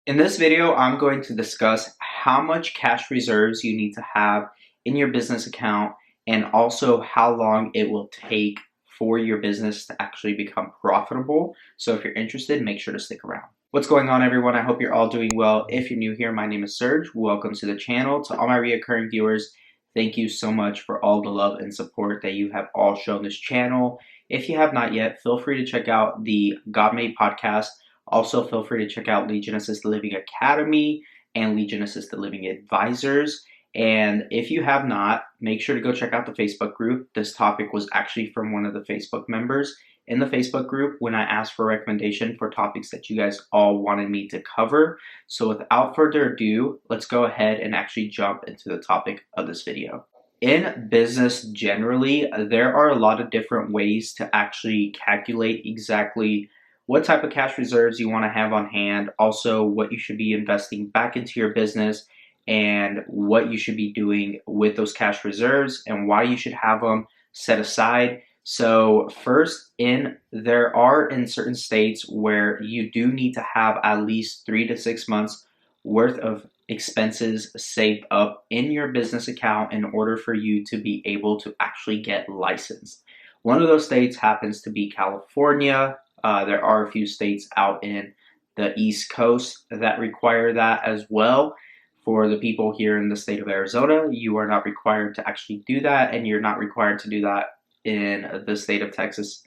In this video, I'm going to discuss how much cash reserves you need to have in your business account and also how long it will take for your business to actually become profitable. So if you're interested, make sure to stick around. What's going on, everyone? I hope you're all doing well. If you're new here, my name is Serge. Welcome to the channel. To all my reoccurring viewers, thank you so much for all the love and support that you have all shown this channel. If you have not yet, feel free to check out the God Made podcast. Also, feel free to check out Legion Assisted Living Academy and Legion Assisted Living Advisors. And if you have not, make sure to go check out the Facebook group. This topic was actually from one of the Facebook members in the Facebook group when I asked for a recommendation for topics that you guys all wanted me to cover. So without further ado, let's go ahead and actually jump into the topic of this video. In business generally, there are a lot of different ways to actually calculate exactly what type of cash reserves you want to have on hand, also what you should be investing back into your business, and what you should be doing with those cash reserves and why you should have them set aside. So first, there are in certain states where you do need to have at least 3 to 6 months worth of expenses saved up in your business account in order for you to be able to actually get licensed. One of those states happens to be California. There are a few states out in the East Coast that require that as well. For the people here in the state of Arizona, you are not required to actually do that, and you're not required to do that in the state of Texas,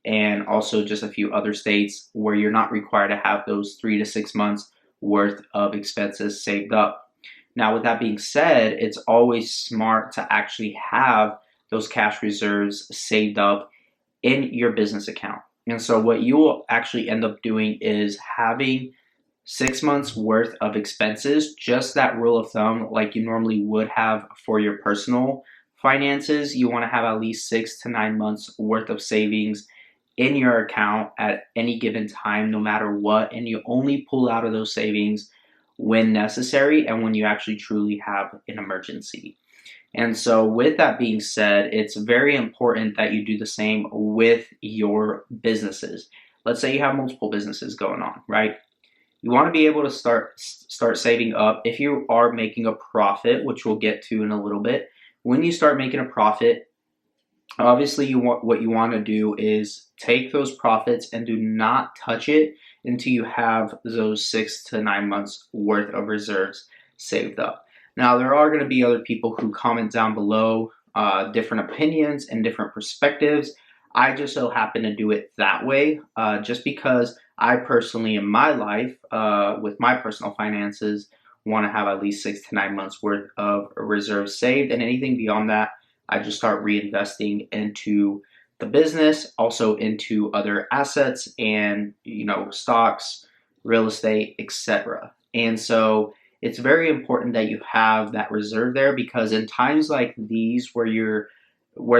and also just a few other states where you're not required to have those 3 to 6 months worth of expenses saved up. Now, with that being said, it's always smart to actually have those cash reserves saved up in your business account. And so what you will actually end up doing is having 6 months worth of expenses, just that rule of thumb, like you normally would have for your personal finances. You want to have at least 6 to 9 months worth of savings in your account at any given time, no matter what. And you only pull out of those savings when necessary and when you actually truly have an emergency. And so with that being said, it's very important that you do the same with your businesses. Let's say you have multiple businesses going on, right? You want to be able to start saving up. If you are making a profit, which we'll get to in a little bit, when you start making a profit, obviously what you want to do is take those profits and do not touch it until you have those 6 to 9 months worth of reserves saved up. Now, there are going to be other people who comment down below different opinions and different perspectives. I just so happen to do it that way, just because I personally, in my life, with my personal finances, want to have at least 6 to 9 months worth of reserves saved, and anything beyond that, I just start reinvesting into the business, also into other assets and, stocks, real estate, etc. And so it's very important that you have that reserve there, because in times like these where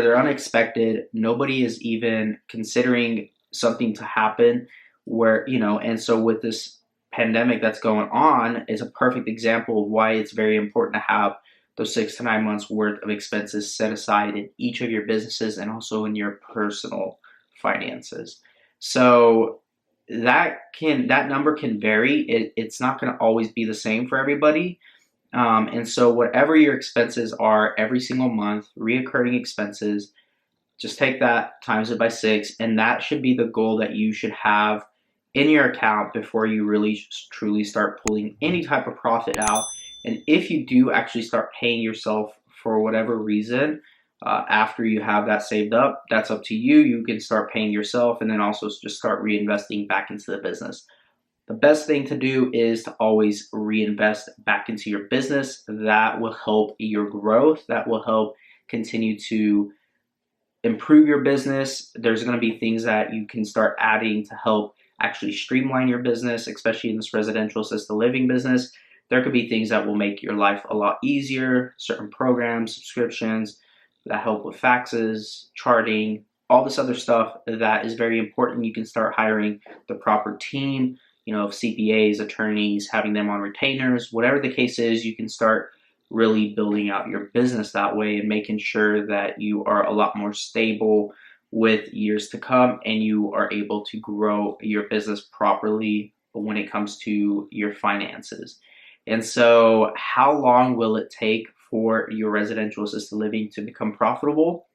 they're unexpected, nobody is even considering something to happen, and so with this pandemic that's going on is a perfect example of why it's very important to have those 6 to 9 months worth of expenses set aside in each of your businesses and also in your personal finances. So that number can vary. It's not going to always be the same for everybody. And so whatever your expenses are every single month, reoccurring expenses, just take that, times it by 6, and that should be the goal that you should have in your account before you really truly start pulling any type of profit out. And if you do actually start paying yourself for whatever reason, after you have that saved up, that's up to you. You can start paying yourself and then also just start reinvesting back into the business. The best thing to do is to always reinvest back into your business. That will help your growth. That will help continue to improve your business. There's going to be things that you can start adding to help actually streamline your business, especially in this residential assisted living business. There could be things that will make your life a lot easier, certain programs, subscriptions that help with faxes, charting, all this other stuff that is very important. You can start hiring the proper team, CPAs, attorneys, having them on retainers, whatever the case is. You can start really building out your business that way and making sure that you are a lot more stable with years to come and you are able to grow your business properly when it comes to your finances. And so, how long will it take for your residential assisted living to become profitable?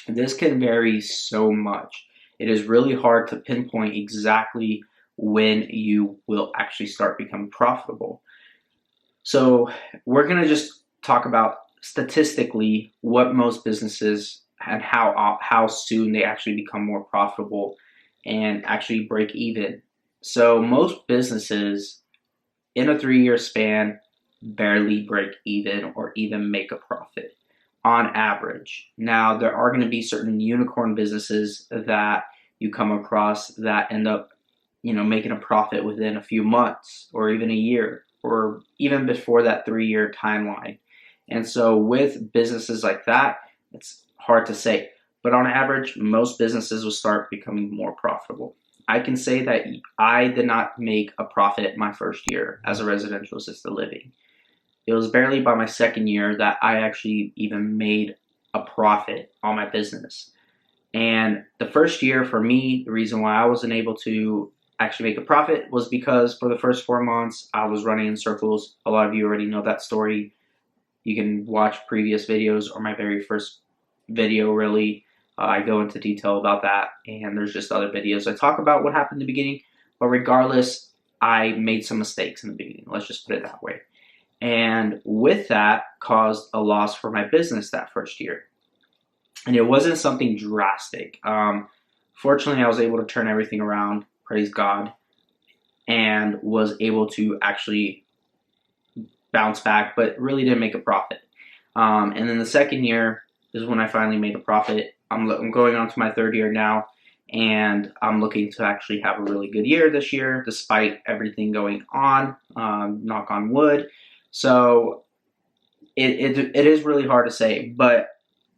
This can vary so much. It is really hard to pinpoint exactly when you will actually start becoming profitable. So, we're going to just talk about statistically what most businesses and how soon they actually become more profitable and actually break even. So, most businesses in a 3 year span barely break even or even make a profit on average. Now, there are going to be certain unicorn businesses that you come across that end up, making a profit within a few months or even a year or even before that 3 year timeline. And so with businesses like that, it's hard to say. But on average, most businesses will start becoming more profitable. I can say that I did not make a profit my first year as a residential assisted living. It was barely by my second year that I actually even made a profit on my business. And the first year for me, the reason why I wasn't able to actually make a profit was because for the first 4 months, I was running in circles. A lot of you already know that story. You can watch previous videos or my very first video, really. I go into detail about that, and there's just other videos I talk about what happened in the beginning. But regardless, I made some mistakes in the beginning. Let's just put it that way. And with that, caused a loss for my business that first year. And it wasn't something drastic. Fortunately, I was able to turn everything around, praise God, and was able to actually bounce back, but really didn't make a profit. And then the second year is when I finally made a profit. I'm going on to my third year now, and I'm looking to actually have a really good year this year, despite everything going on, knock on wood. So it is really hard to say, but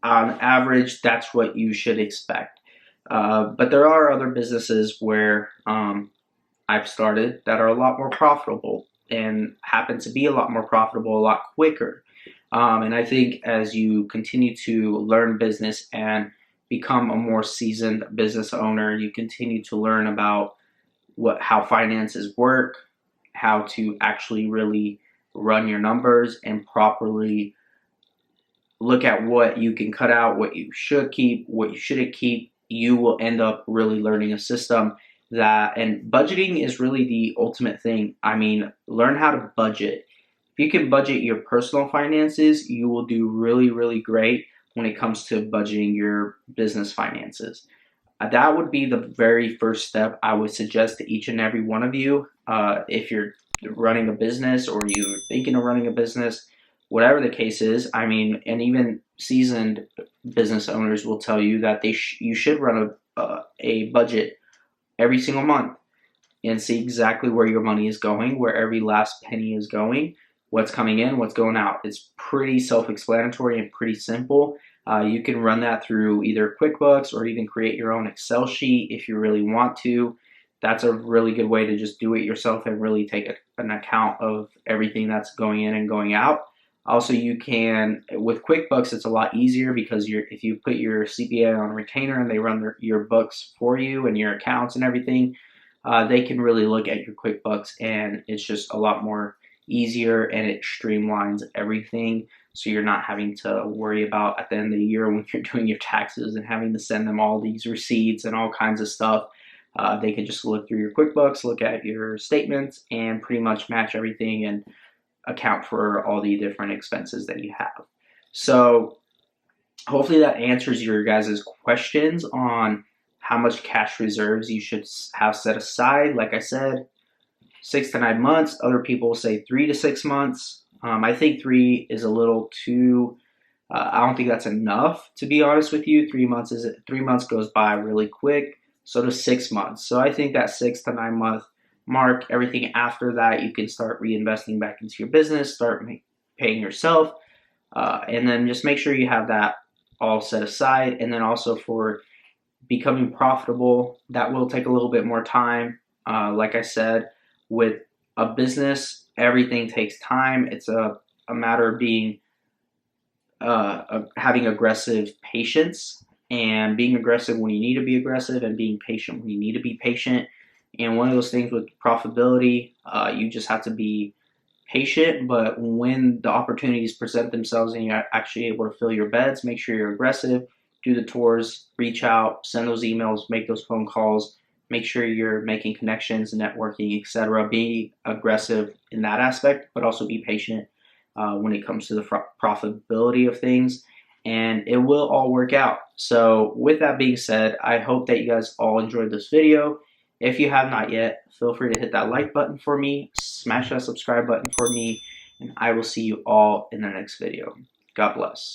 on average, that's what you should expect. But there are other businesses where I've started that are a lot more profitable and happen to be a lot more profitable a lot quicker. And I think as you continue to learn business and become a more seasoned business owner, you continue to learn about how finances work, how to actually really run your numbers and properly look at what you can cut out, what you should keep, what you shouldn't keep. You will end up really learning a system and budgeting is really the ultimate thing. I mean, learn how to budget. If you can budget your personal finances, you will do really, really great when it comes to budgeting your business finances. That would be the very first step I would suggest to each and every one of you. If you're running a business or you're thinking of running a business, whatever the case is, I mean, and even seasoned business owners will tell you that you should run a budget every single month and see exactly where your money is going, where every last penny is going, what's coming in, what's going out. It's pretty self-explanatory and pretty simple. You can run that through either QuickBooks or even create your own Excel sheet if you really want to. That's a really good way to just do it yourself and really take an account of everything that's going in and going out. Also, you can, with QuickBooks, it's a lot easier because if you put your CPA on retainer and they run your books for you and your accounts and everything, they can really look at your QuickBooks, and it's just a lot more easier and it streamlines everything. So you're not having to worry about at the end of the year when you're doing your taxes and having to send them all these receipts and all kinds of stuff. They can just look through your QuickBooks, look at your statements, and pretty much match everything and account for all the different expenses that you have. So hopefully that answers your guys' questions on how much cash reserves you should have set aside. Like I said, 6 to 9 months. Other people say 3 to 6 months. I think 3 is a little too. I don't think that's enough, to be honest with you. 3 months 3 months goes by really quick. So does 6 months. So I think that 6 to 9 month mark. Everything after that, you can start reinvesting back into your business, start paying yourself, and then just make sure you have that all set aside. And then also for becoming profitable, that will take a little bit more time. Like I said, with a business, everything takes time. It's a matter of being having aggressive patience and being aggressive when you need to be aggressive and being patient when you need to be patient. And one of those things with profitability, you just have to be patient, but when the opportunities present themselves and you're actually able to fill your beds, make sure you're aggressive, do the tours, reach out, send those emails, make those phone calls, make sure you're making connections, networking, etc. Be aggressive in that aspect, but also be patient when it comes to the profitability of things, and it will all work out. So with that being said, I hope that you guys all enjoyed this video. If you have not yet, feel free to hit that like button for me, smash that subscribe button for me, and I will see you all in the next video. God bless.